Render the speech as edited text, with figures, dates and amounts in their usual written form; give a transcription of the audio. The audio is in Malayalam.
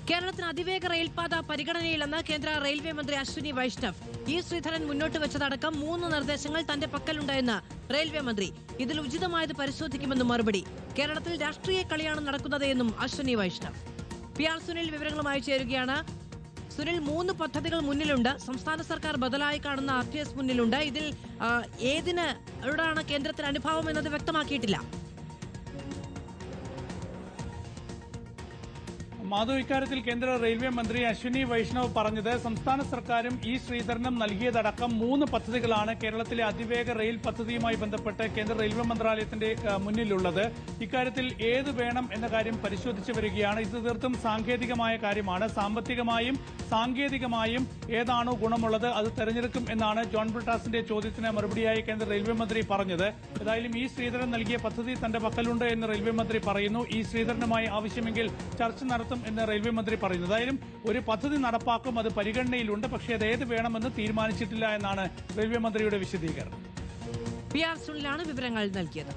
കേരളത്തിന് അതിവേഗ റെയിൽപാത പരിഗണനയിലെന്ന് കേന്ദ്ര റെയിൽവേ മന്ത്രി അശ്വിനി വൈഷ്ണവ്. ഇ ശ്രീധരൻ മുന്നോട്ട് വെച്ചതടക്കം 3 നിർദ്ദേശങ്ങൾ തന്റെ പക്കലുണ്ടെന്ന് റെയിൽവേ മന്ത്രി. ഇതിൽ ഉചിതമായത് പരിശോധിക്കുമെന്നും മറുപടി. കേരളത്തിൽ രാഷ്ട്രീയ കളിയാണ് നടക്കുന്നത് എന്നും അശ്വിനി വൈഷ്ണവ്. PR സുനിൽ വിവരങ്ങളുമായി ചേരുകയാണ്. സുനിൽ, 3 പദ്ധതികൾ മുന്നിലുണ്ട്. സംസ്ഥാന സർക്കാർ ബദലായി കാണുന്ന RTS മുന്നിലുണ്ട്. ഇതിൽ ഏതിനോടാണ് കേന്ദ്രത്തിന് അനുഭാവം എന്നത് വ്യക്തമാക്കിയിട്ടില്ല. മാധു, ഇക്കാര്യത്തിൽ കേന്ദ്ര റെയിൽവേ മന്ത്രി അശ്വിനി വൈഷ്ണവ് പറഞ്ഞത് സംസ്ഥാന സർക്കാരും ഇ ശ്രീധരനും നൽകിയതടക്കം 3 പദ്ധതികളാണ് കേരളത്തിലെ അതിവേഗ റെയിൽ പദ്ധതിയുമായി ബന്ധപ്പെട്ട് കേന്ദ്ര റെയിൽവേ മന്ത്രാലയത്തിന്റെ മുന്നിലുള്ളത്. ഇക്കാര്യത്തിൽ ഏത് വേണം എന്ന കാര്യം പരിശോധിച്ചു വരികയാണ്. ഇത് തീർത്തും സാങ്കേതികമായ കാര്യമാണ്. സാമ്പത്തികമായും സാങ്കേതികമായും ഏതാണോ ഗുണമുള്ളത് അത് തെരഞ്ഞെടുക്കും എന്നാണ് ജോൺ ബ്രിട്ടാസിന്റെ ചോദ്യത്തിന് മറുപടിയായി കേന്ദ്ര റെയിൽവേ മന്ത്രി പറഞ്ഞത്. ഏതായാലും ഇ ശ്രീധരൻ നൽകിയ പദ്ധതി തന്റെ പക്കലുണ്ട് എന്ന് റെയിൽവേ മന്ത്രി പറയുന്നു. ഇ ശ്രീധരനുമായി ആവശ്യമെങ്കിൽ ചർച്ച നടത്തും എന്ന് റെയിൽവേ മന്ത്രി പറയുന്നു. ഏതായാലും ഒരു പദ്ധതി നടപ്പാക്കും, അത് പരിഗണനയിലുണ്ട്. പക്ഷേ അത് ഏത് വേണമെന്ന് തീരുമാനിച്ചിട്ടില്ല എന്നാണ് റെയിൽവേ മന്ത്രിയുടെ വിശദീകരണം. PR സുനിലാണ് വിവരങ്ങൾ നൽകിയത്.